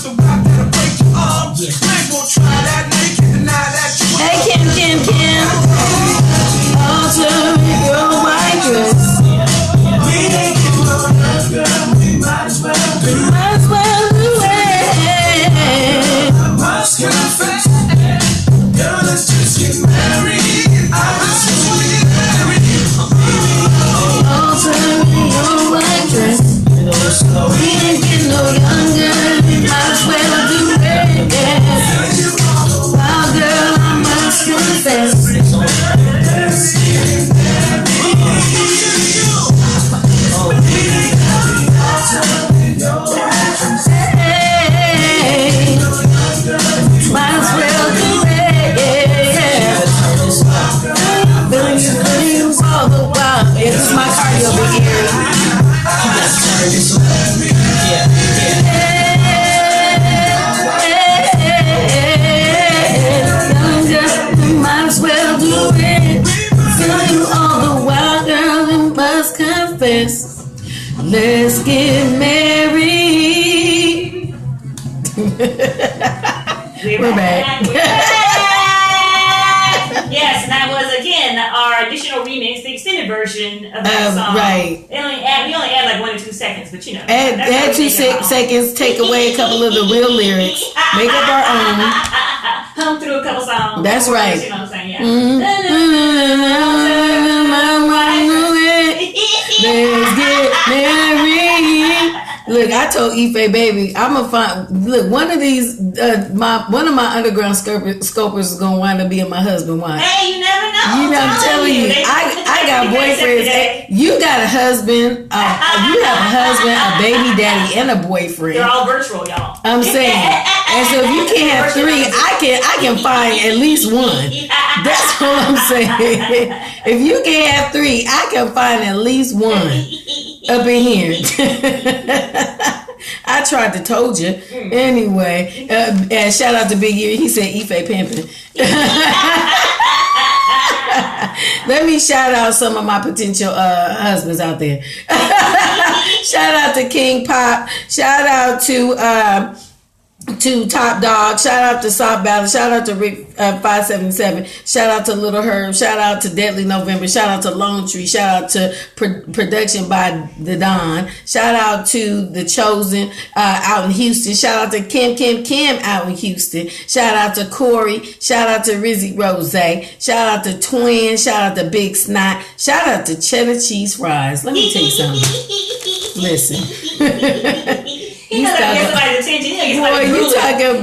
So I gotta break your arm. Yeah. Man gon' try that naked, deny that you. Hey Kim. Alter your white dress. We ain't getting no love, girl. We might as well do it. Might as well do it. I must confess, girl, let's just get married. I just want to get married. Alter your white dress. We ain't getting no younger. Might as well do it. Wild girl, I must confess. This is my cardio big area. Might as well do it. Tell you all the while, girl, and must confess. Let's get married. We're back. Yes, and that was again our additional remix, the extended version of that song. Right. We only add like 1 or 2 seconds, but you know. Add 2 seconds, take away a couple of the real lyrics, make up our own. Hum through a couple songs. That's right. You know what I'm saying? Yeah. Let's get married. Look, I told Ife, baby, I'm gonna find. Look, one of these, one of my underground scopers is gonna wind up being my husband. Why? Hey, you never know. You know, I'm telling you, I got boyfriends. You got a husband. You have a husband, a baby daddy, and a boyfriend. They're all virtual, y'all. I'm saying, and so if you can't have 3, I can find at least 1. That's what I'm saying. If you can't have 3, I can find at least 1 up in here. I tried to told you. Anyway, and shout out to Big Ear. He said Ife pimping. Let me shout out some of my potential husbands out there. Shout out to King Pop. Shout out to Top Dog. Shout out to Soft Battle. Shout out to Rick 577. Shout out to Little Herb. Shout out to Deadly November. Shout out to Lone Tree. Shout out to Production by The Don. Shout out to The Chosen out in Houston. Shout out to Kim out in Houston. Shout out to Corey. Shout out to Rizzy Rose. Shout out to Twin. Shout out to Big Snot. Shout out to Cheddar Cheese Fries. Let me tell you something. Listen. He doesn't get somebody's attention. Boy, you talking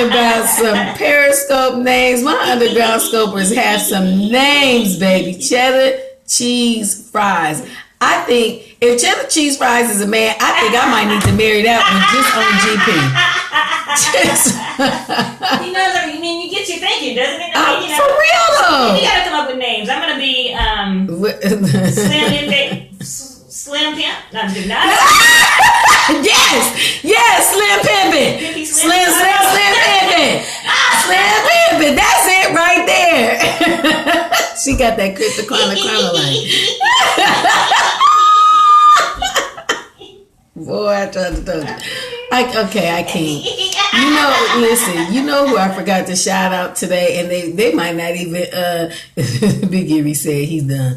about some Periscope names. My underground scopers have some names, baby. Cheddar Cheese Fries. I think if Cheddar Cheese Fries is a man, I think I might need to marry that one just on GP. You know, I mean, you get you thinking, doesn't it? I mean, for real though. You gotta come up with names. I'm gonna be Slim Pimp. No, I'm not. Yes, Slim Pimpin'. Slim Pimpin'. Slim Pimpin'. That's it right there. She got that Crystal Climber line. Boy, I tried to tell you. I can't. You know who I forgot to shout out today, and they might not even. Big Erie said he's done.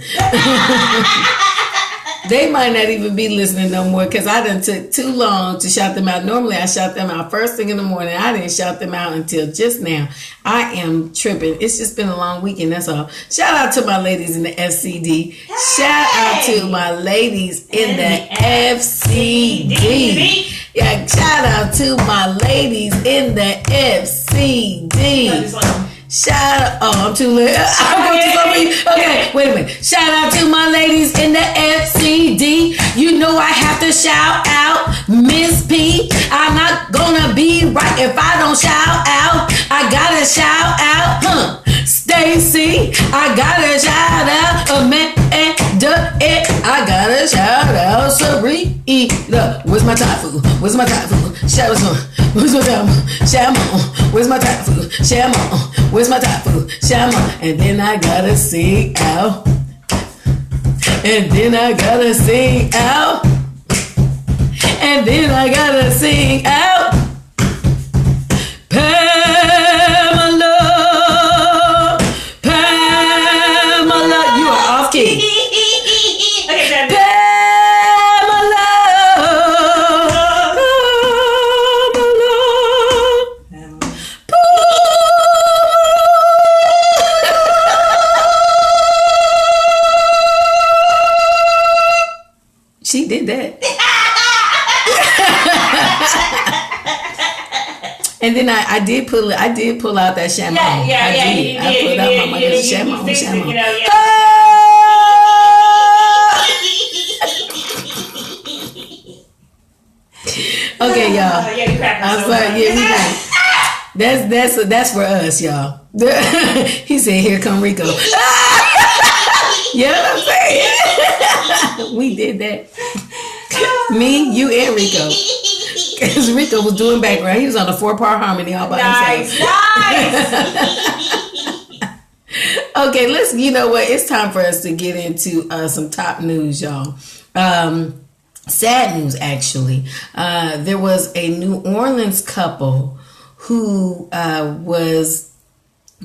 They might not even be listening no more because I done took too long to shout them out. Normally I shout them out first thing in the morning. I didn't shout them out until just now. I am tripping. It's just been a long weekend, that's all. Shout out to my ladies in the FCD. Shout out to my ladies in the FCD. Yeah, shout out to my ladies in the FCD. Shout out, I'm too late. Okay, wait a minute. Shout out to my ladies in the FCD. You know I have to shout out Miss P. I'm not gonna be right if I don't shout out. I gotta shout out, Stacy. I gotta shout out Amanda. I gotta shout out Sarita. Where's my Thai food? Where's my Thai food? Shout out. Where's my Thai food? Shout out. Where's my Thai food? Shout out. Where's my Thai food? Shout out. And then I gotta sing out. And And then I gotta sing out. Pamela, Pamela. You are off key. Okay, Pamela, Pamela. She did that. And then I did pull out that shaman. Yeah, you I pulled out my mother's you shaman. fixed it, you know, yeah. Okay, y'all. Yeah, you cracked I'm sorry. Yeah, we did. That's for us, y'all. He said, "Here come Rico." You know what I'm saying? We did that. Me, you, and Rico. Because Rico was doing background. He was on a 4-part harmony all by himself. Nice. Okay, you know what? It's time for us to get into some top news, y'all. Sad news, actually. There was a New Orleans couple who was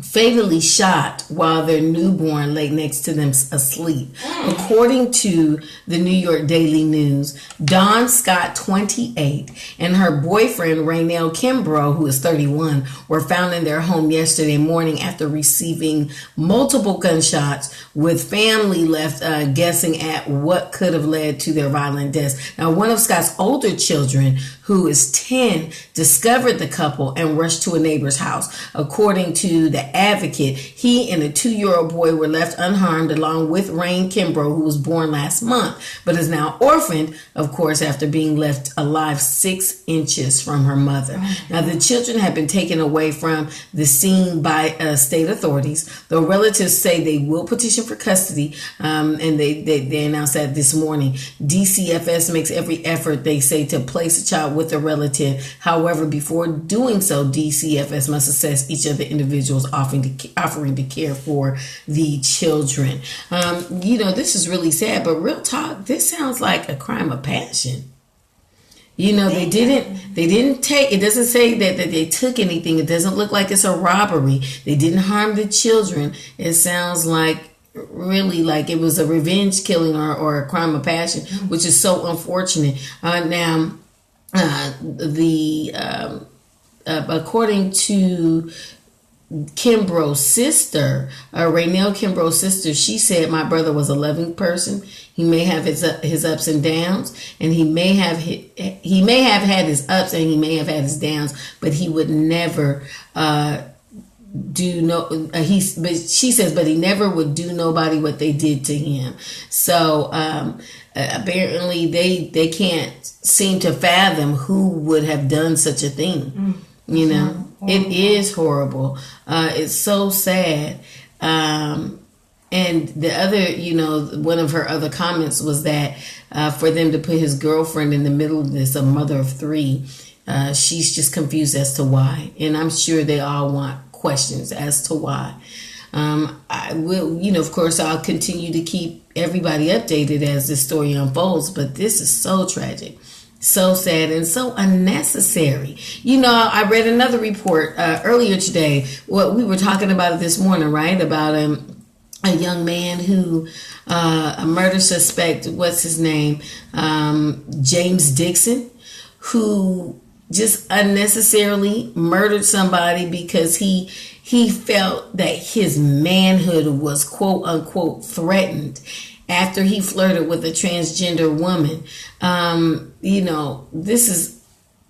fatally shot while their newborn lay next to them asleep. According to the New York Daily News, Dawn Scott, 28, and her boyfriend, Raynell Kimbrough, who is 31, were found in their home yesterday morning after receiving multiple gunshots, with family left guessing at what could have led to their violent deaths. Now, one of Scott's older children, who is 10, discovered the couple and rushed to a neighbor's house. According to the Advocate, he and a 2-year-old boy were left unharmed, along with Rain Kimbrough, who was born last month, but is now orphaned, of course, after being left alive 6 inches from her mother. Now, the children have been taken away from the scene by state authorities. The relatives say they will petition for custody, and they announced that this morning. DCFS makes every effort, they say, to place a child with a relative. However, before doing so, DCFS must assess each of the individuals offering to care for the children. This is really sad, but real talk, this sounds like a crime of passion. They didn't take, it doesn't say that they took anything. It doesn't look like it's a robbery. They didn't harm the children. It sounds like really like it was a revenge killing or a crime of passion, which is so unfortunate. According to Kimbrough's sister, Raynell Kimbrough's sister, she said, "My brother was a loving person. He may have his ups and downs, and he may have had his ups and he may have had his downs, but he would never do no. But she says, but he never would do nobody what they did to him. So apparently, they can't seem to fathom who would have done such a thing. It is horrible. It's so sad. And the other, one of her other comments was that for them to put his girlfriend in the middle of this, a mother of 3, she's just confused as to why. And I'm sure they all want questions as to why. I will, of course, I'll continue to keep everybody updated as this story unfolds, but this is so tragic. So sad and so unnecessary. I read another report earlier today. What we were talking about it this morning, right? About a young man who, a murder suspect, what's his name? James Dixon, who just unnecessarily murdered somebody because he felt that his manhood was quote unquote threatened after he flirted with a transgender woman.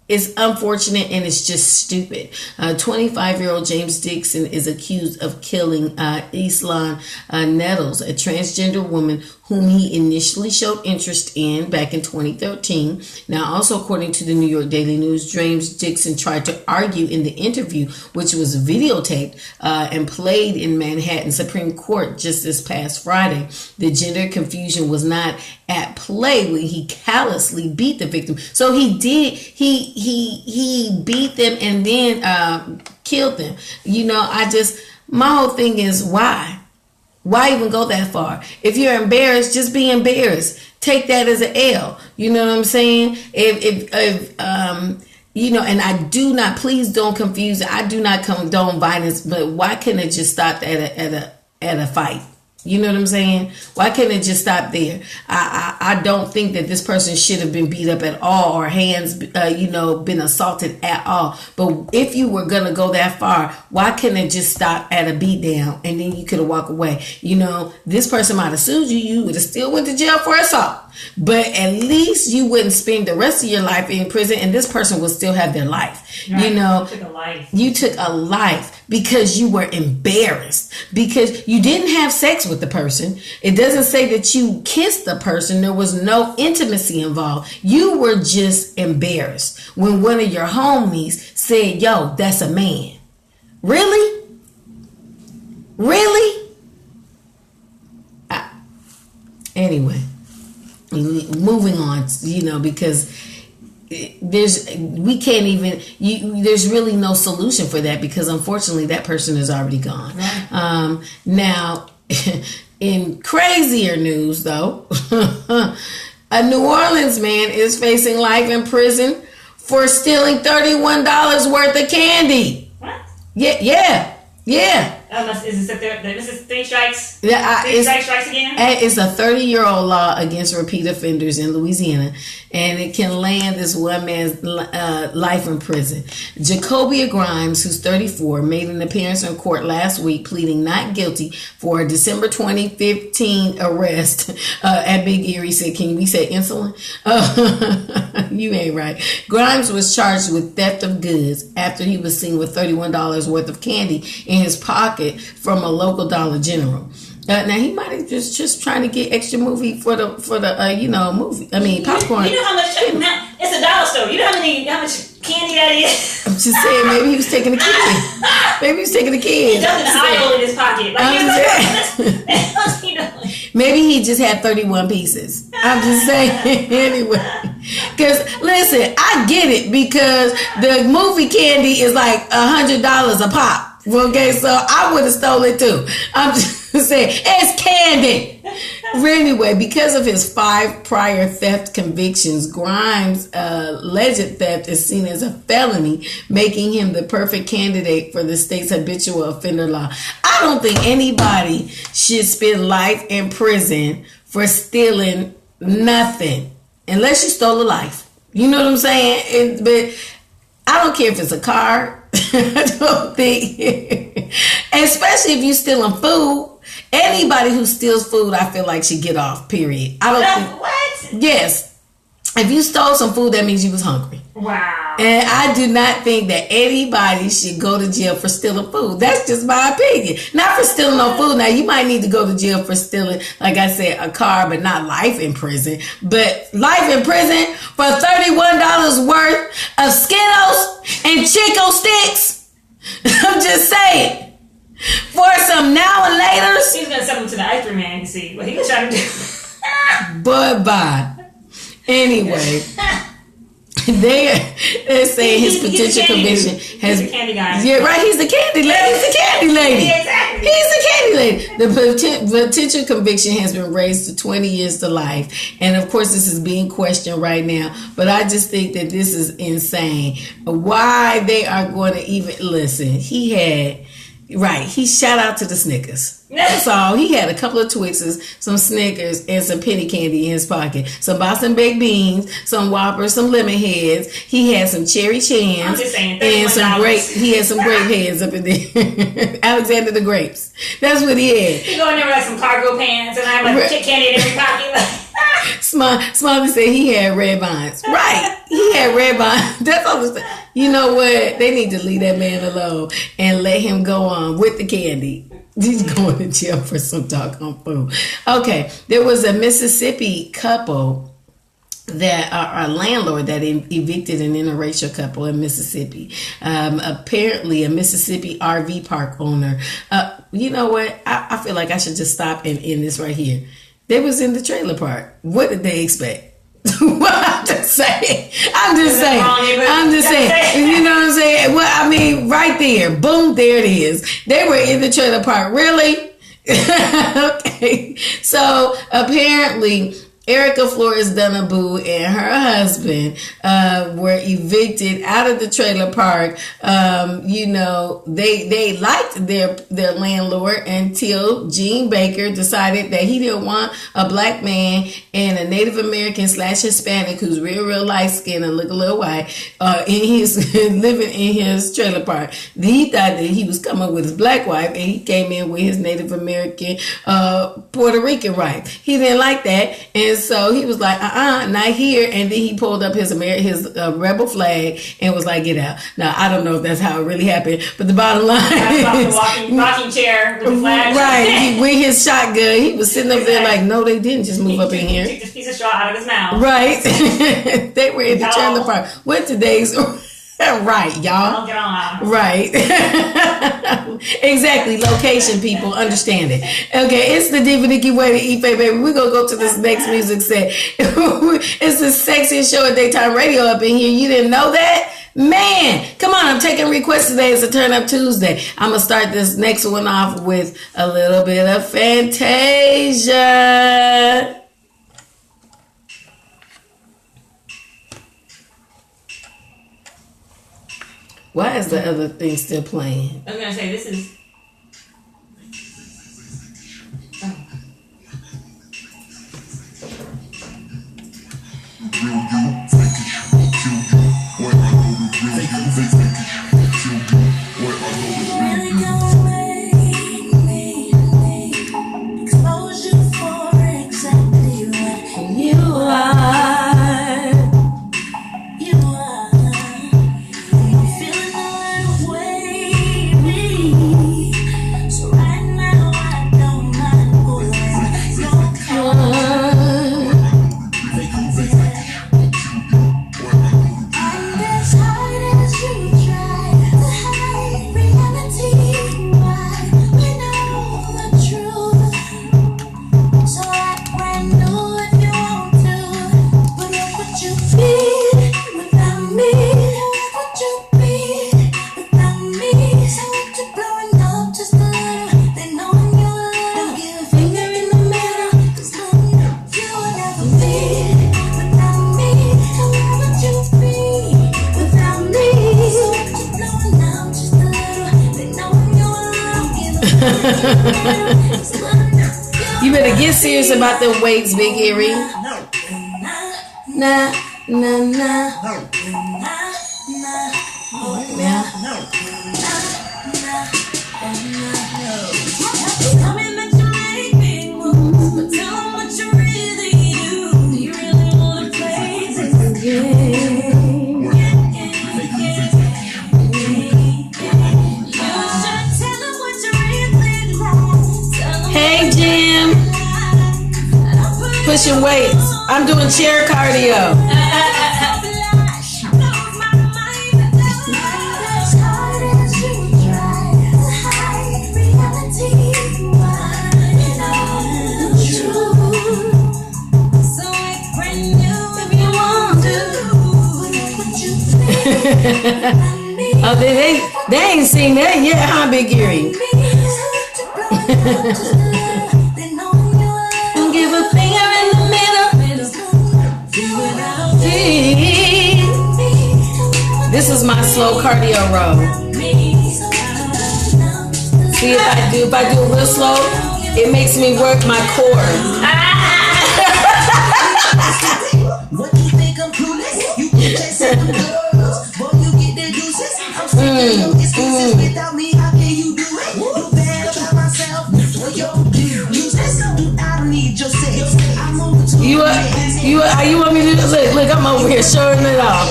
It's unfortunate and it's just stupid. 25-year-old James Dixon is accused of killing Islan Nettles, a transgender woman whom he initially showed interest in back in 2013. Now, also according to the New York Daily News, James Dixon tried to argue in the interview, which was videotaped and played in Manhattan Supreme Court just this past Friday, the gender confusion was not at play when he callously beat the victim. So he beat them and then killed them. My whole thing is why? Why even go that far? If you're embarrassed, just be embarrassed. take that as an L. You know what I'm saying? If you know, and I do not, please don't confuse it. I do not condone violence, but why can't it just stop at a fight? You know what I'm saying? Why can't it just stop there? I don't think that this person should have been beat up at all or hands, been assaulted at all. But if you were going to go that far, why can't it just stop at a beat down and then you could have walked away? You know, this person might have sued you. You would have still went to jail for assault. But at least you wouldn't spend the rest of your life in prison and this person would still have their life. Right. You know, you took a life because you were embarrassed, because you didn't have sex with the person. It doesn't say that you kissed the person. There was no intimacy involved. You were just embarrassed when one of your homies said, yo, that's a man. Really? Really? Anyway. Moving on, you know, because there's really no solution for that, because unfortunately that person is already gone. Right. Now, in crazier news though, a New Orleans man is facing life in prison for stealing $31 worth of candy. What? Yeah. Is this three strikes? Yeah, strikes again? It's a 30-year-old law against repeat offenders in Louisiana, and it can land this one man's life in prison. Jacobia Grimes, who's 34, made an appearance in court last week pleading not guilty for a December 2015 arrest at Big Erie. Said, can we say insulin? You ain't right. Grimes was charged with theft of goods after he was seen with $31 worth of candy in his pocket from a local Dollar General. Now he might have just trying to get extra movie for the movie. I mean popcorn. You know how much? It's a dollar store. You know how much candy that is. I'm just saying, maybe he was taking the kid. He dumped an aisle in his pocket. Maybe he just had 31 pieces. I'm just saying. Anyway, because listen, I get it, because the movie candy is like $100 a pop. Okay, so I would have stolen it too. I'm just saying, it's candy. Anyway, because of his 5 prior theft convictions, Grimes' alleged theft is seen as a felony, making him the perfect candidate for the state's habitual offender law. I don't think anybody should spend life in prison for stealing nothing, unless you stole a life. You know what I'm saying? But I don't care if it's a car. I don't think, especially if you're stealing food. Anybody who steals food, I feel like should get off. Period. I don't think. What? Yes, if you stole some food, that means you was hungry. Wow. And I do not think that anybody should go to jail for stealing food. That's just my opinion. Not for stealing no food. Now, you might need to go to jail for stealing, like I said, a car, but not life in prison. But life in prison for $31 worth of Skittles and Chico sticks. I'm just saying. For some now and laters. He's going to send them to the ice cream man and see what he was trying to do. Bye. Anyway. They're saying his potential conviction has. He's the candy guy. Yeah, right. He's the candy lady. He's the candy lady. Yeah, exactly. He's the candy lady. The potential conviction has been raised to 20 years to life, and of course, this is being questioned right now. But I just think that this is insane. Why they are going to even listen? He shout out to the Snickers. That's all. He had a couple of Twixes, some Snickers, and some penny candy in his pocket. Some Boston baked beans, some Whoppers, some lemon heads. He had some cherry chans. I'm just saying, and some grape. He had some grape heads up in there. Alexander the Grapes. That's what he had. He go in there with like some cargo pants, and I have like candy in every pocket. Smiley said he had red vines. Right. He had red vines. That's all I'm saying. You know what? They need to leave that man alone and let him go on with the candy. He's going to jail for some doggone food. Okay. There was a Mississippi couple that a landlord that evicted an interracial couple in Mississippi. Apparently a Mississippi RV park owner. You know what? I feel like I should just stop and end this right here. They was in the trailer park. What did they expect? I'm just saying. You know what I'm saying? Well, I mean, right there. Boom, there it is. They were in the trailer park. Really? Okay. So apparently Erica Flores Dunaboo and her husband were evicted out of the trailer park. They liked their landlord until Gene Baker decided that he didn't want a black man and a Native American / Hispanic who's real light skinned and look a little white living in his trailer park. He thought that he was coming with his black wife, and he came in with his Native American Puerto Rican wife. He didn't like that, and so he was like, not here. And then he pulled up his rebel flag and was like, get out. Now, I don't know if that's how it really happened, but the bottom line is, the rocking chair with the flag. Right, with his shotgun, he was sitting up there like, no, they didn't just move up in here. He took this piece of straw out of his mouth. Right. They were in the trailer park. What today's... Right, y'all. Get on. Right. Exactly. Location, people. Understand it. Okay, it's the Diva Nikki way to eat, baby. We're going to go to this next music set. It's the sexiest show at daytime radio up in here. You didn't know that? Man, come on. I'm taking requests today. It's a Turn Up Tuesday. I'm going to start this next one off with a little bit of Fantasia. Why is the other thing still playing? I was going to say, this is... You better get serious about them weights, Big Earring. Nah. Hey, Jim. Pushing weights. I'm doing chair cardio. Oh, they ain't seen that yet, huh, Big Earring? Don't give a finger in the middle. This is my slow cardio row. See, if I do it real slow, it makes me work my core. What you think I'm clueless? You can chase some girls, boy, you get the juices. I'm sick of your excuses. Without me, how can you do it? You bad about myself, well, yo, useless. I don't need your sex. I'm over to You want me to look? I'm over here showing it off.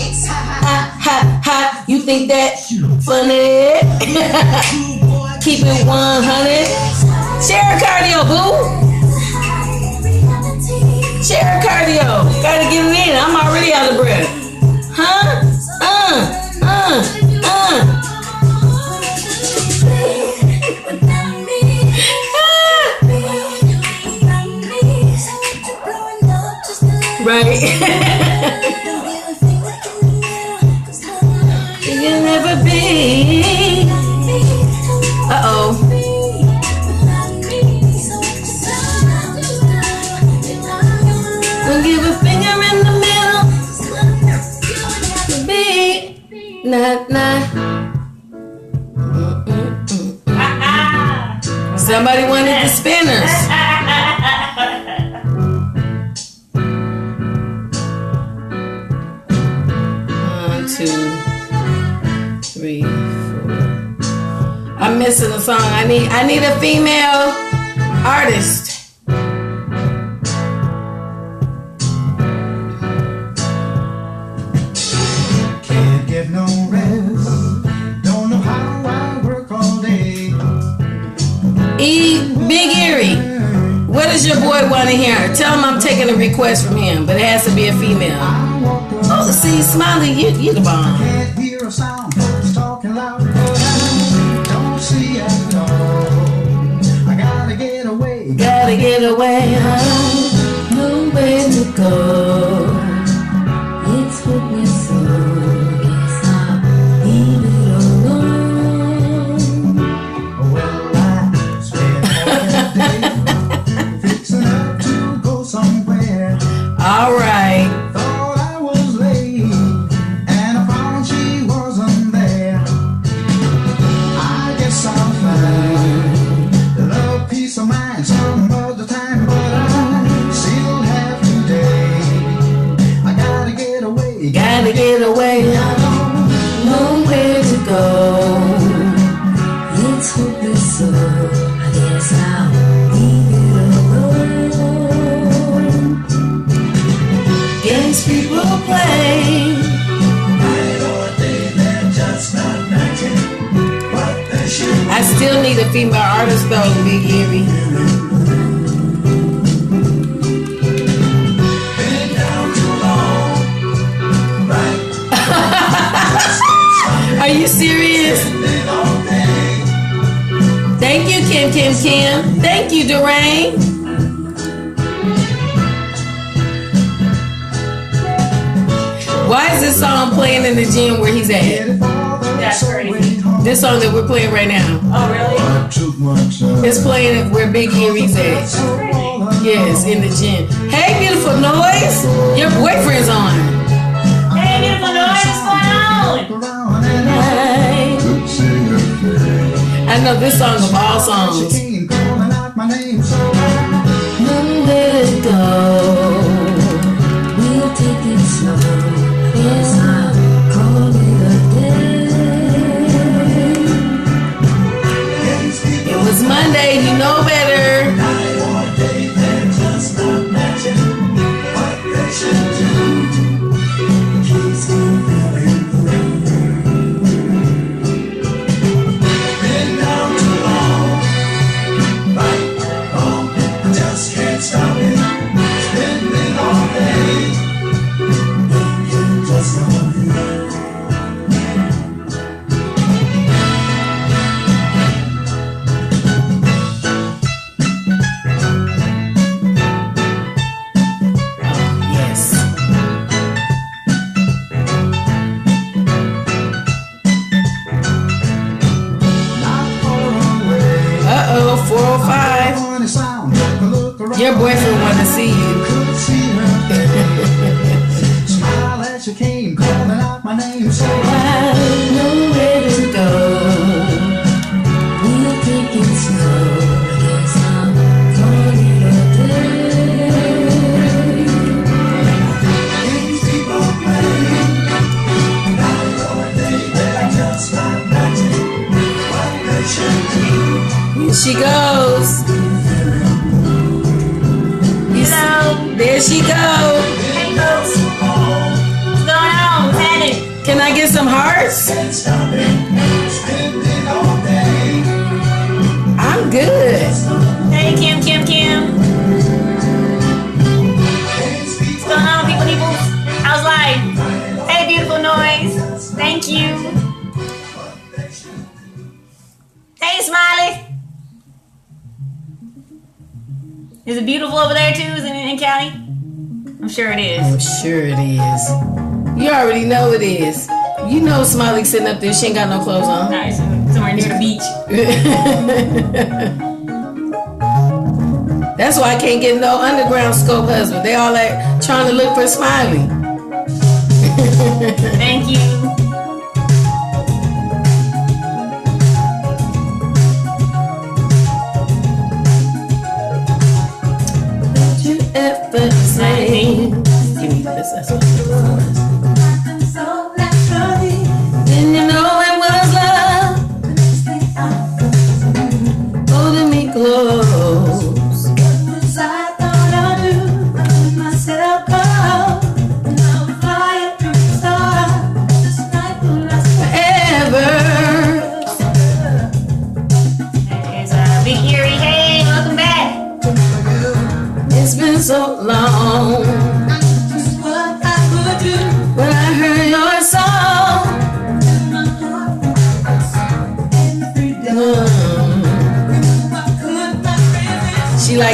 Ha! You think that funny? Keep it 100. Share cardio, boo. Share cardio. Gotta get it in. I'm already out of breath. Huh? Right. You'll never be. Uh-oh. Somebody wanted the spinners. 1, 2, 3, 4. I'm missing a song. I need a female artist. Can't get no rest. Don't know how I work all day. Big Erie, what does your boy want to hear? Tell him I'm taking a request from him, but it has to be a female. Oh, see, Smiley, you the bomb. Can't hear a sound. Folks talking loud, but I don't see at all. I gotta get away. Gotta get away, nowhere to go. It's hopeless, so guess I'll leave it alone. Well, I spent all day fixing up to go somewhere. All right. Thought I was late, and I found she wasn't there. I guess I'll find a little peace of mind some other time, but I still have today. I gotta get away. Gotta get away, I don't know where to go. It's hopeless, so I guess I'll leave it alone. Games people play. Night or day, they're just not matching what they should. I still need a female artist though, Big Erie. Been down too long, right? Are you serious? Been all day. Thank you, Kim. Thank you, Durain. Why is this song playing in the gym where he's at? That's crazy. This song that we're playing right now. Oh, really? It's playing where Big Erie's at. Yes, in the gym. Hey, beautiful noise. Your boyfriend's on. Hey, beautiful noise, what's going on? I know this song of all songs. Nowhere to go. We'll take it slow. Yes, I'll call it a day. It was Monday, you know better. Your boyfriend want to see you. Smile as you came, calling out my name. So I know where to go. We'll take it slow. Guess I'm calling it a day. these people play. Night or day, they're just not matching what they should do. Here she goes. There she go. Hey, folks. What's going on? What's happening? Can I get some hearts? I'm good. Hey, Kim. What's going on, people? How's life? Hey, beautiful noise. Thank you. Hey, Smiley. Is it beautiful over there too? Is it in Cali? I'm sure it is. I'm sure it is. You already know it is. You know Smiley sitting up there, she ain't got no clothes on. Nice. Somewhere near the beach. That's why I can't get no underground scope husband. They all like trying to look for Smiley. Thank you.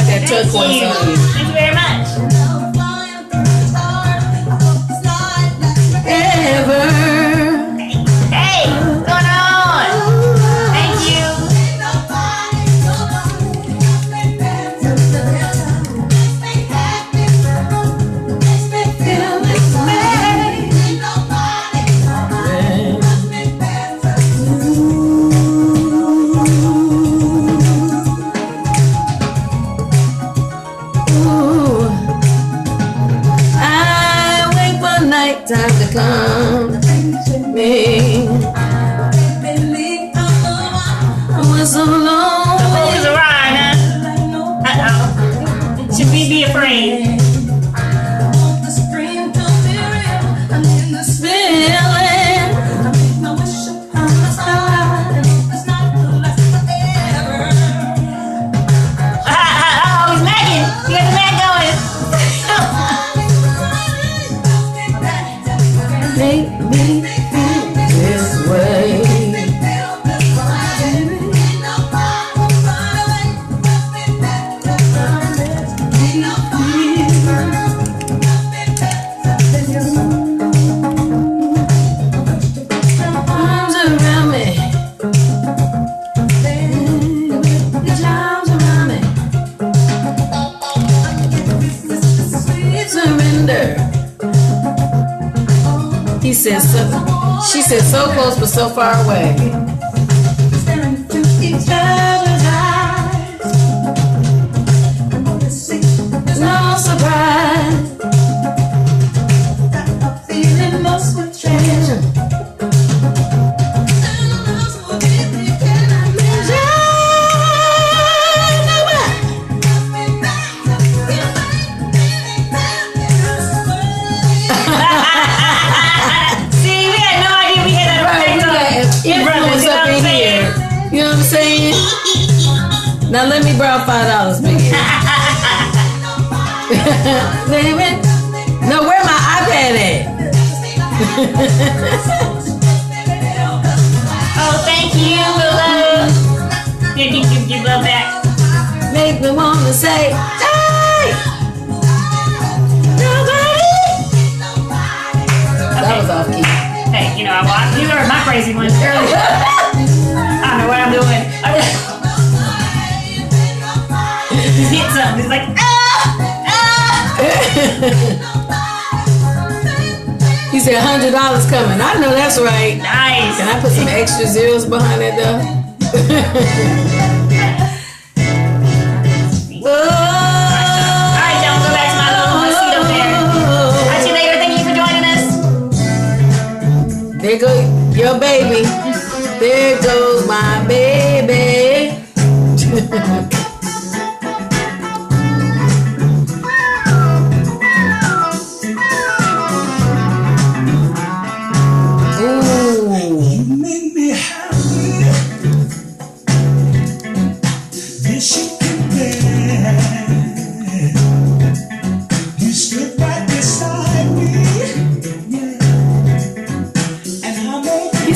like that turquoise on you. Thank you very much. Ever. Hey, what's going on? Thank you. Ooh. I wait for nighttime to come to me. I was so long. The boys are right, huh? Uh-oh. Should we be afraid? Oh, he's nagging. You got the nag going. Make me feel this way. Arms around me. Your arms around me. Surrender. He said so. She said so close but so far away. No surprise. See, we had no idea we had that Influence up in here. You know what I'm saying? Now let me borrow $5, baby. Baby. No, where my iPad at? Oh, thank you, love. Here, give love back. Make me wanna say, hey! Nobody! That was off key. Hey, you know, you heard my crazy one earlier. I don't know what I'm doing. He hit something. He's like, He said $100 coming. I know that's right. nice. Can I put some extra zeros behind it though? All right, y'all, go back to my little seat up there. I'll see you later. Thank you for joining us. There go your baby. There goes my baby.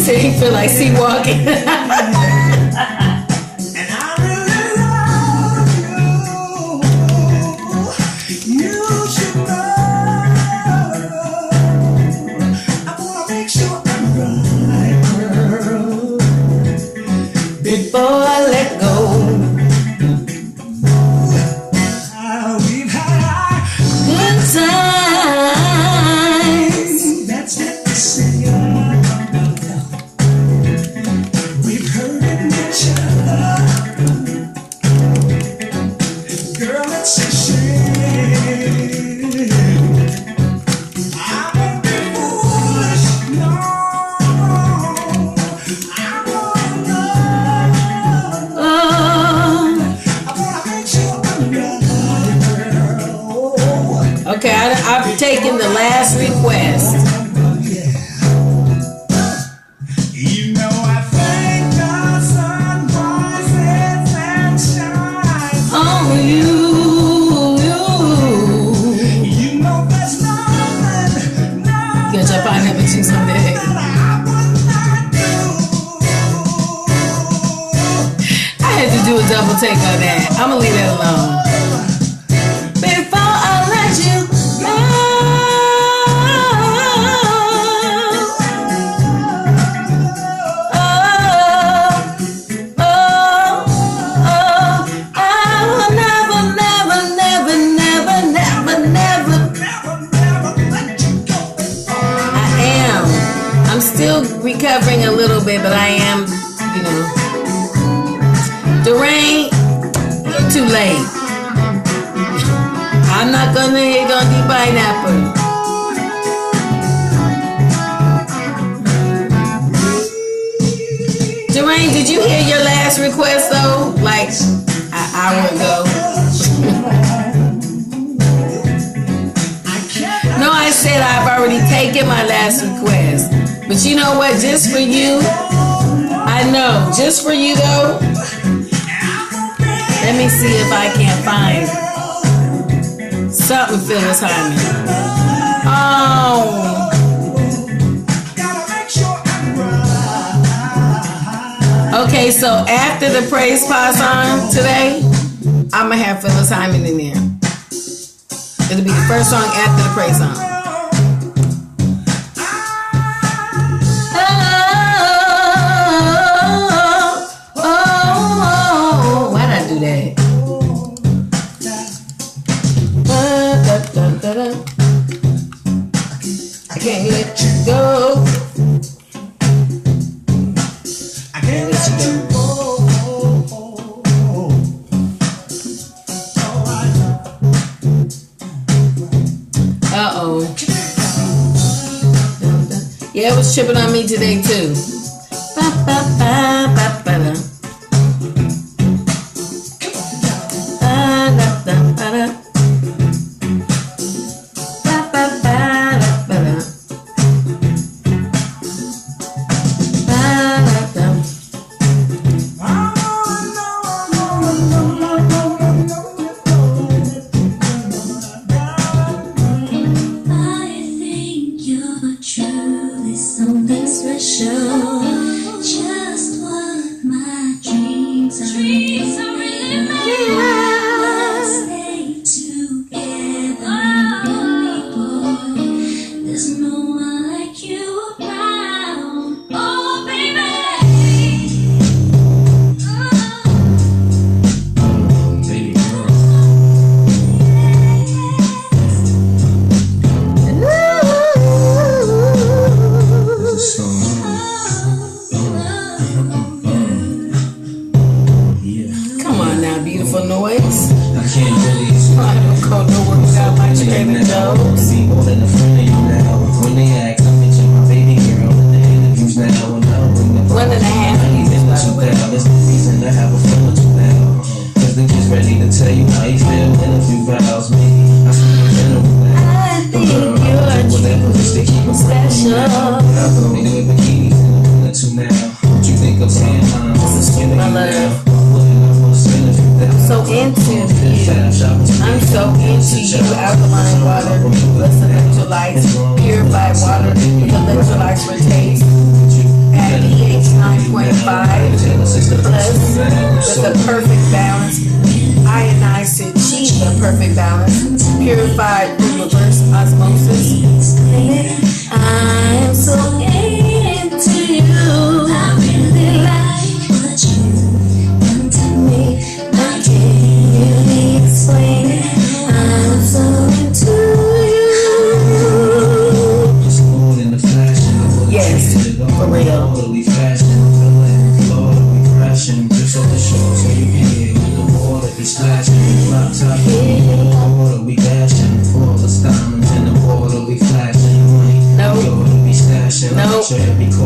He feel like sea walking. Before I let go. We've had our good times. That's what they say. We've heard it mentioned. Girl, it's a shame. I won't be foolish, no. I wanna love. I wanna make sure I'm your girl. Okay, I've taken the last request. You know I thank the sun rises and shines on you. You know there's nothing. Get your pineapple cheese someday. I had to do a double take on that. I'm gonna leave that alone. recovering a little bit, but I am, you know. Durain, you're too late. I'm not gonna hate on the pineapple. Durain, did you hear your last request though? Like an hour ago. No, I said I've already taken my last request. But you know what? Just for you, I know. Just for you though. Let me see if I can't find something Phyllis Hyman. Oh. Okay, so after the praise pie song today, I'm going to have Phyllis Hyman in there. It'll be the first song after the praise song. Oh, why'd I do that? I can't let you go. I can't let you go. Uh-oh. Yeah, it was tripping on me today too.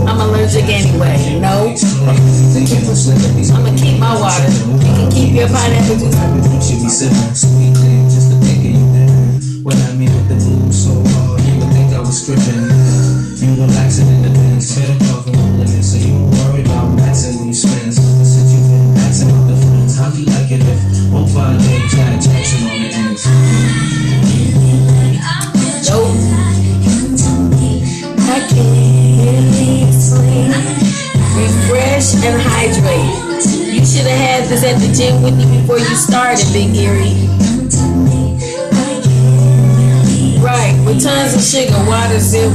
I'm allergic anyway. No. I'm gonna keep my water. You can keep your pineapple juice. Should be sipping sweet thing just to think of you there. What I mean with the blues so hard, you would think I was scripting. You relaxing in the bins, set up off no limit, so you don't worry about maxing when you spend. Since you've been maxing with the friends, how'd you like it if 05 days had Jackson on the ends? Nope. I can't explain. Refresh and hydrate. You should have had this at the gym with you before you started, Big Erie. Right, with tons of sugar, water 0.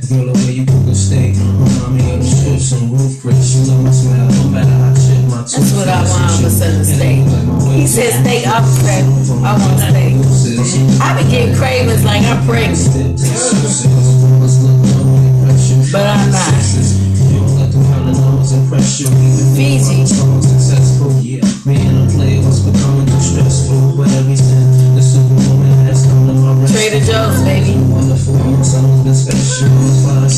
Girl, the way you cook a steak, remind me of the strips and roof grits. You know my smell, no matter how shit my tooth. That's what I want for Southern steak. He said steak off the I want steak. I be getting cravings like I'm pregnant.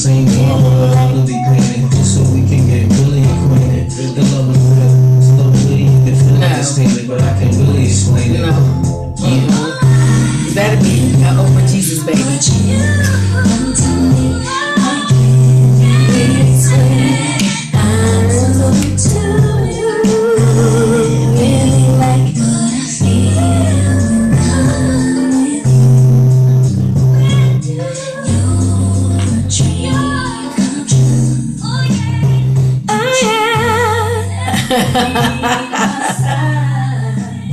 same armor, literally painted, just so we can get really acquainted. The love is real, slowly you can feel it, understand it, but I can't really explain it. That'd be an over Jesus, baby.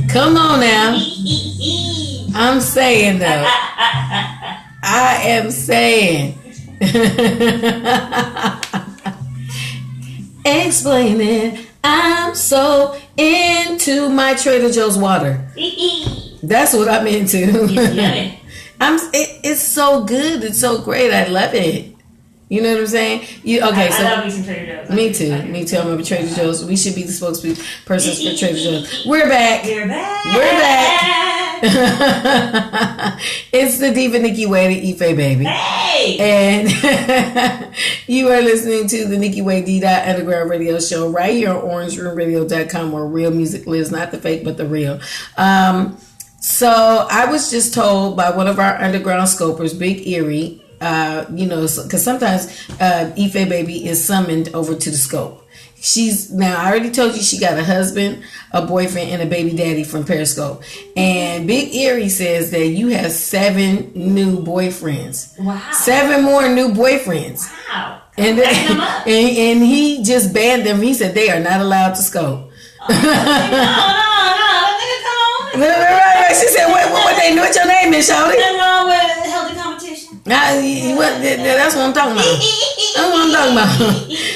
Come on now. I'm saying though. I am saying. Explaining. I'm so into my Trader Joe's water. That's what I'm into. It's so good. It's so great. I love it. You know what I'm saying? I love me some Trader Joe's. Me too. I'm a Trader Joe's. We should be the spokespersons for Trader Joe's. We're back. It's the Diva Nikki Way, the Ife baby. Hey! And you are listening to the Nikki Way DDOTUNDERGROUND radio show right here on OrangeRoomRadio.com, where real music lives, not the fake, but the real. So I was just told by one of our underground scopers, Big Erie, because sometimes Ife baby is summoned over to the scope. I already told you she got a husband, a boyfriend, and a baby daddy from Periscope. And Big Erie says that you have 7 new boyfriends. Wow. 7 more new boyfriends. Wow. And he just banned them. He said they are not allowed to scope. Right. She said, what they do? What's your name, Miss Shawty? Nothing wrong with healthy competition. That's what I'm talking about.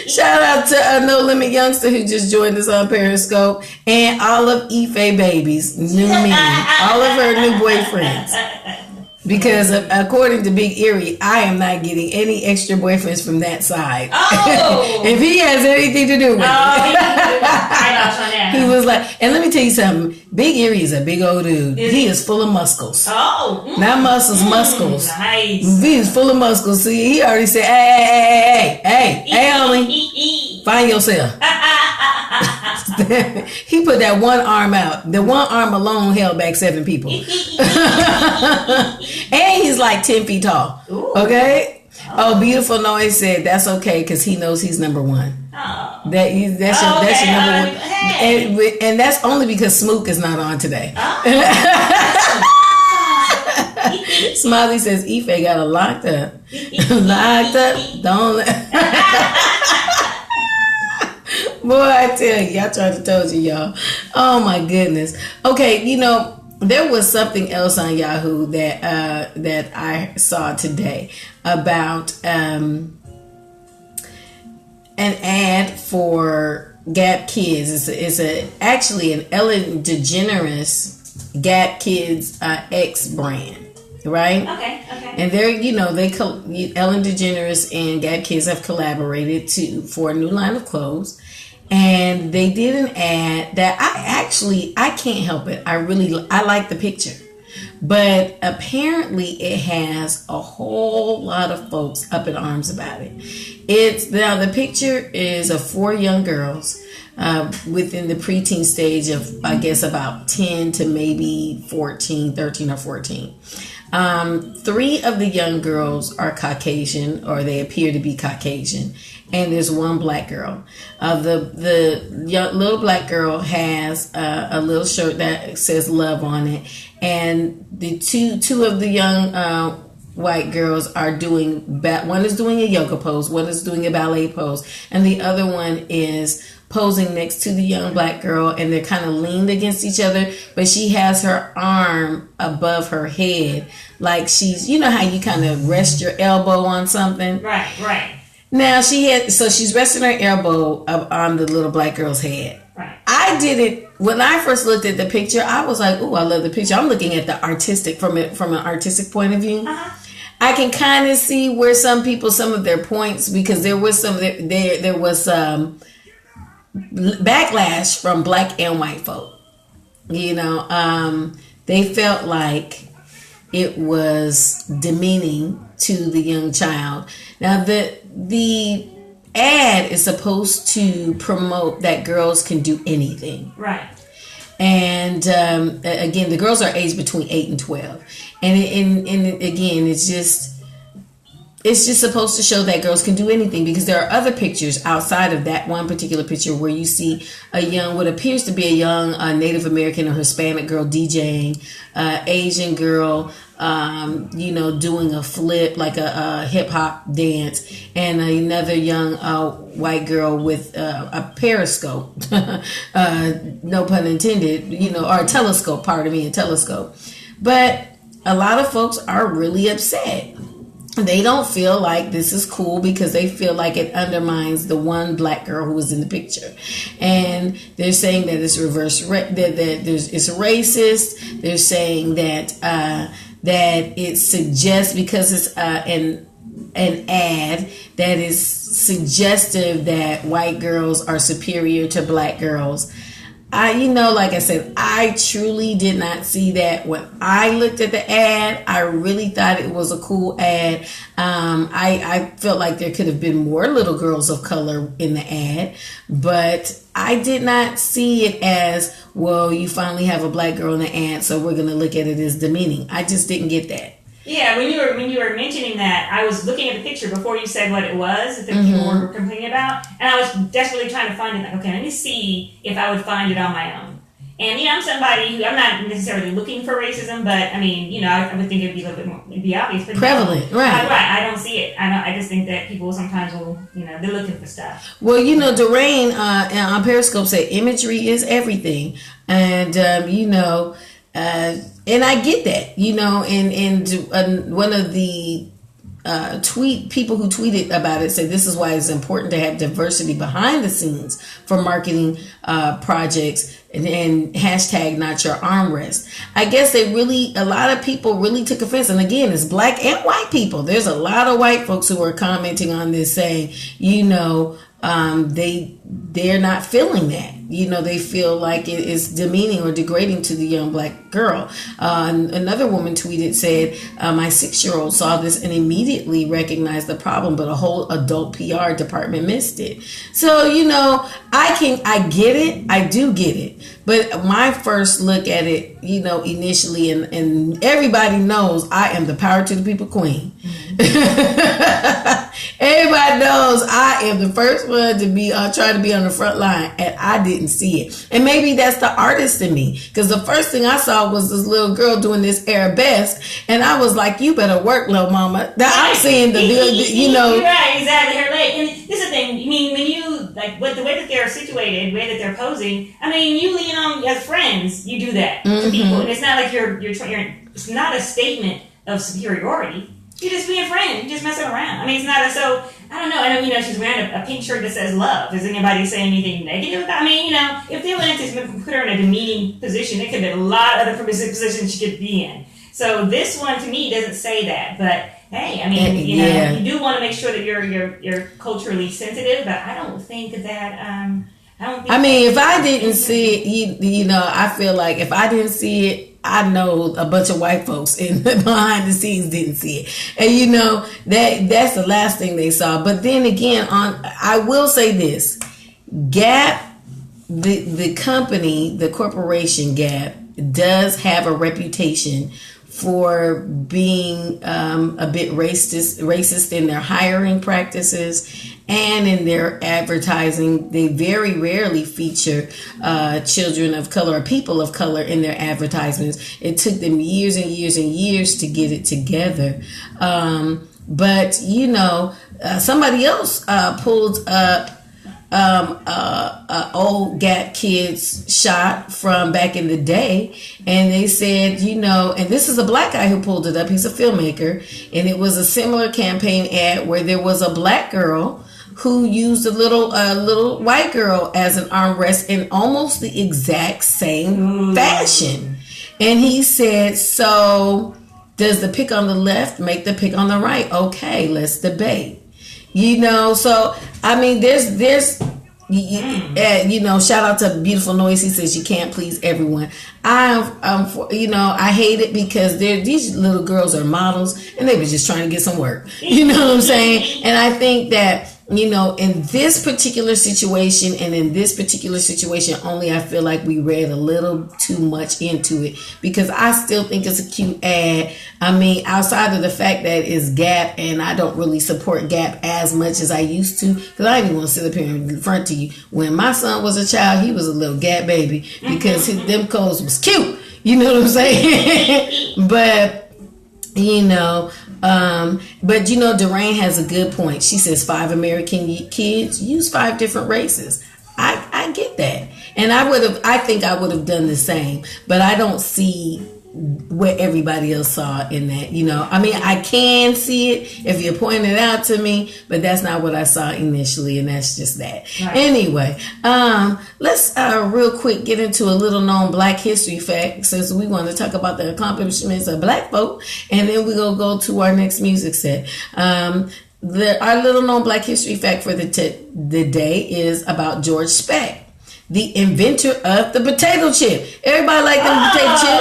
Shout out to No Limit Youngster who just joined us on Periscope, and all of Ife baby's new men, all of her new boyfriends. Because according to Big Erie, I am not getting any extra boyfriends from that side. Oh. If he has anything to do with it. He was like, and let me tell you something. Big Erie is a big old dude. He is full of muscles. Oh. Not muscles. Nice. He is full of muscles. See, he already said, hey, homie, find yourself. He put that one arm out. The one arm alone held back 7 people. And he's like 10 feet tall. Ooh. Okay? Oh, Beautiful Noise said that's okay because he knows he's number 1. Oh. That's your number 1. Hey. And that's only because Smook is not on today. Oh. Smiley says Ife got her locked up. Locked up. Don't Boy, I tell you, I tried to tell you, y'all. Oh my goodness. Okay, there was something else on Yahoo that I saw today about an ad for Gap Kids. It's actually an Ellen DeGeneres Gap Kids X brand. Right? Okay. And they're, Ellen DeGeneres and Gap Kids have collaborated for a new line of clothes. And they did an ad that I can't help it. I like the picture. But apparently it has a whole lot of folks up in arms about it. The picture is of 4 young girls within the preteen stage of, I guess, about 10 to maybe 13 or 14. 3 of the young girls are Caucasian, or they appear to be Caucasian, and there's 1 black girl. The little black girl has a little shirt that says love on it, and the two of the young white girls are doing one is doing a yoga pose, one is doing a ballet pose, and the other one is posing next to the young black girl, and they're kind of leaned against each other, but she has her arm above her head, like she's, how you kind of rest your elbow on something. Right. Now she's resting her elbow up on the little black girl's head. Right. I did it when I first looked at the picture. I was like, "Ooh, I love the picture." I'm looking at the artistic from an artistic point of view. Uh-huh. I can kind of see where some of their points, because there was backlash from black and white folk. They felt like it was demeaning to the young child. Now, the ad is supposed to promote that girls can do anything. Right. And again, the girls are aged between 8 and 12. And again, it's just supposed to show that girls can do anything, because there are other pictures outside of that one particular picture where you see what appears to be a young Native American or Hispanic girl DJing, Asian girl, doing a flip, like a hip hop dance, and another young white girl with a periscope, no pun intended, or a telescope, a telescope. But a lot of folks are really upset. They don't feel like this is cool because they feel like it undermines the one black girl who was in the picture, and they're saying that it's it's racist. They're saying that it suggests, because it's an ad that is suggestive that white girls are superior to black girls. Like I said, I truly did not see that when I looked at the ad. I really thought it was a cool ad. I felt like there could have been more little girls of color in the ad, but I did not see it as, well, you finally have a black girl in the ad, so we're going to look at it as demeaning. I just didn't get that. Yeah, when you were mentioning that, I was looking at the picture before you said what it was that people were complaining about, and I was desperately trying to find it. Like, okay, let me see if I would find it on my own. And I'm somebody who, I'm not necessarily looking for racism, but I would think it'd be a little bit more, it'd be obvious, but prevalent, no, right? I don't see it. I just think that people sometimes will, they're looking for stuff. Well, Doreen on Periscope said imagery is everything, and and I get that, and one of the people who tweeted about it said this is why it's important to have diversity behind the scenes for marketing projects, and hashtag not your armrest. I guess a lot of people really took offense, and again, it's black and white people. There's a lot of white folks who are commenting on this saying, they're not feeling that. They feel like it is demeaning or degrading to the young black girl. Another woman tweeted, said, my 6-year-old saw this and immediately recognized the problem, but a whole adult PR department missed it. So, I get it. I do get it. But my first look at it, initially, and everybody knows I am the power to the people queen. Everybody knows I am the first one to be trying to be on the front line, and I didn't see it. And maybe that's the artist in me, because the first thing I saw was this little girl doing this arabesque, and I was like, "You better work, little mama." Now I'm seeing You're right, exactly. Her leg, and this is the thing. When you the way that they're situated, the way that they're posing. You lean on as friends. You do that to people, and it's not like you're. It's not a statement of superiority. You're just being friends. You're just messing around. It's not so. I don't know. I know, she's wearing a pink shirt that says love. Does anybody say anything negative about if they wanted to put her in a demeaning position, there could be a lot of other positions she could be in. So this one, to me, doesn't say that. But hey, you do want to make sure that you're culturally sensitive, but I don't think that. If I didn't see it, I feel like if I didn't see it, I know a bunch of white folks behind the scenes didn't see it, and that's the last thing they saw. But then again, I will say this: Gap, the company, the corporation Gap, does have a reputation for being a bit racist in their hiring practices and in their advertising. They very rarely feature children of color or people of color in their advertisements. It took them years and years and years to get it together. But somebody else pulled up old Gap Kids shot from back in the day, and they said, and this is a black guy who pulled it up. He's a filmmaker, and it was a similar campaign ad where there was a black girl who used a little white girl as an armrest in almost the exact same fashion. And he said, so does the pick on the left make the pick on the right? Okay, let's debate. So there's shout out to Beautiful Noise. He says you can't please everyone. I hate it because these little girls are models and they were just trying to get some work. You know what I'm saying? And I think that, in this particular situation only, I feel like we read a little too much into it, because I still think it's a cute ad. I mean, outside of the fact that it's Gap, and I don't really support Gap as much as I used to, because I didn't want to sit up here in front to you. When my son was a child, he was a little Gap baby, because them clothes was cute. You know what I'm saying? But Durain has a good point. She says 5 American kids use 5 different races. I get that. And I think I would have done the same, but I don't see what everybody else saw in that. I mean, I can see it if you point it out to me, but that's not what I saw initially, and that's just that. Right. Anyway, let's real quick get into a little known Black history fact, since we want to talk about the accomplishments of Black folk, and then we're going to go to our next music set. Our little known Black history fact for the day is about George Speck, the inventor of the potato chip. Everybody like the potato chip?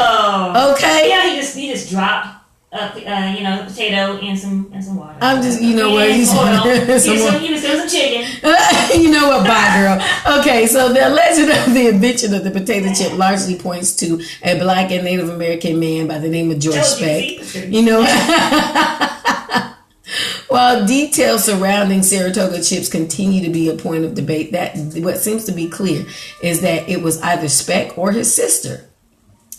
Okay. Yeah, he just dropped the potato and some water. I'm just, what he's he was doing some chicken. You know what? Bye, girl. Okay, so the legend of the invention of the potato chip largely points to a Black and Native American man by the name of George Speck. While details surrounding Saratoga chips continue to be a point of debate, that what seems to be clear is that it was either Speck or his sister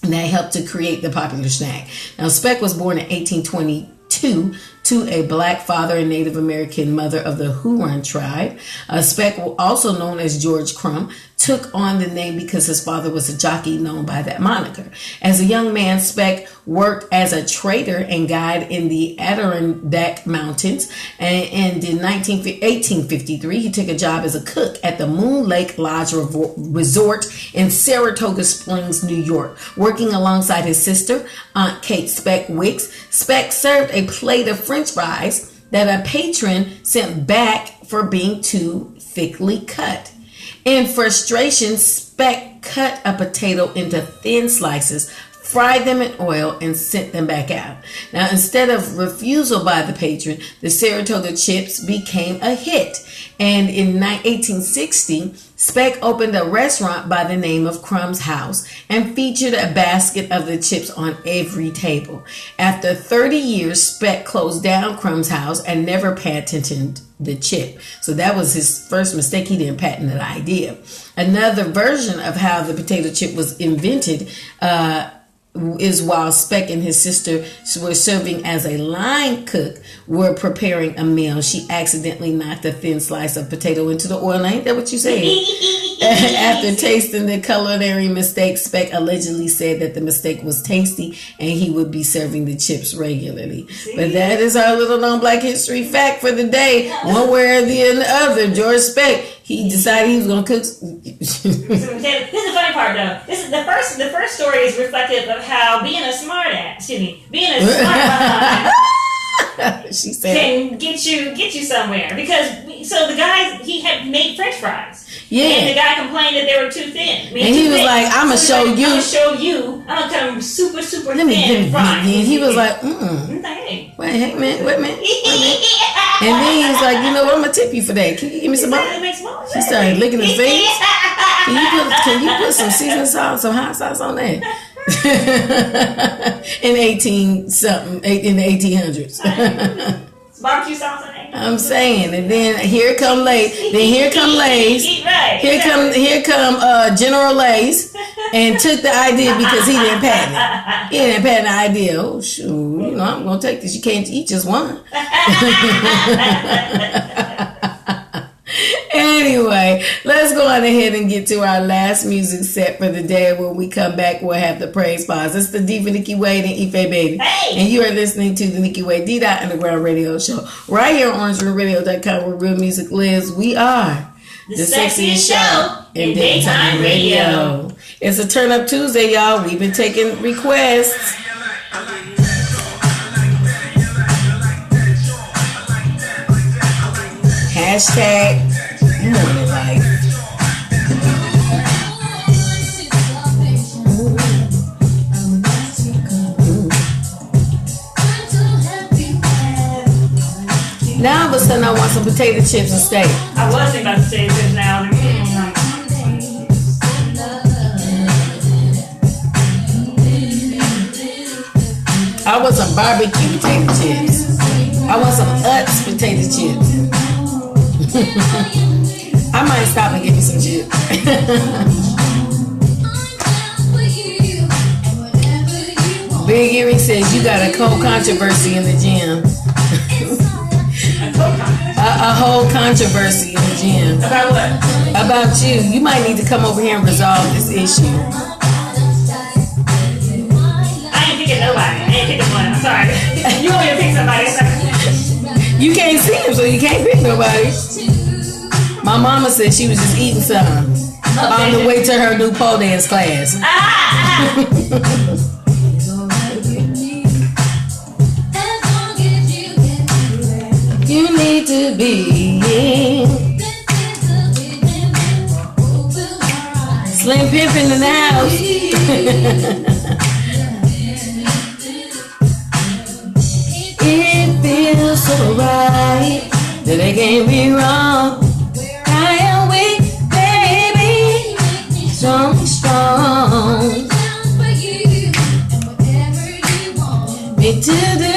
that helped to create the popular snack. Now, Speck was born in 1822 to a Black father and Native American mother of the Huron tribe. Speck, also known as George Crumb, took on the name because his father was a jockey known by that moniker. As a young man, Speck worked as a trader and guide in the Adirondack Mountains, and in 1853, he took a job as a cook at the Moon Lake Lodge Resort in Saratoga Springs, New York. Working alongside his sister, Aunt Kate Speck Wicks, Speck served a plate of French fries that a patron sent back for being too thickly cut. In frustration, Speck cut a potato into thin slices, fried them in oil, and sent them back out. Now, instead of refusal by the patron, the Saratoga chips became a hit. And in 1860, Speck opened a restaurant by the name of Crumb's House and featured a basket of the chips on every table. After 30 years, Speck closed down Crumb's House and never patented the chip. So that was his first mistake. He didn't patent that idea. Another version of how the potato chip was invented is while Speck and his sister were serving as a line cook, were preparing a meal. She accidentally knocked a thin slice of potato into the oil. Ain't that what you said? After tasting the culinary mistake, Speck allegedly said that the mistake was tasty and he would be serving the chips regularly. But that is our little known Black history fact for the day. One way or the other, George Speck, he decided he was going to cook. This is the funny part, though. This is the first story is reflective of how being a smart behind she said can get you somewhere. Because the guy, he had made French fries. Yeah. And the guy complained that they were too thin. And he was like, I'm going to show you. I'm going to cut them super, super thin fries. And he was like, Hey. Wait a minute. And then he was like, you know what, I'm going to tip you for that. Can you give me some more? She started licking his face. Can you put some seasoning salt, some hot sauce on that? in the 1800s. Barbecue sauce in there. I'm saying, and then here come Lay's. Here come General Lay's, and took the idea because he didn't patent it. He didn't patent the idea. Oh shoot, I'm gonna take this. You can't eat just one. Anyway, let's go on ahead and get to our last music set for the day. When we come back, we'll have the praise pause. It's the D for Nikki Wade and Ife Baby. Hey. And you are listening to the Nikki Wade DDOTUNDERGROUND radio show right here on OrangeRoomRadio.com, where real music lives. We are the sexiest show in daytime radio. It's a Turn Up Tuesday, y'all. We've been taking requests. Hashtag Morning Life. sudden I want some potato chips and steak. I was thinking about potato chips now. I want some barbecue potato chips. I want some Utz potato chips. I might stop and get me some chips. Big Earring says you got a cold controversy in the gym. A whole controversy in the gym. About what? About you. You might need to come over here and resolve this issue. I ain't picking nobody. I ain't picking one. I'm sorry. You want me to pick somebody? You can't see him, so you can't pick nobody. My mama said she was just eating some on the way to her new pole dance class. You need to be Slim Pimpin' in the house. It feels so right that it can't be wrong. I am weak, baby, so strong. Me to the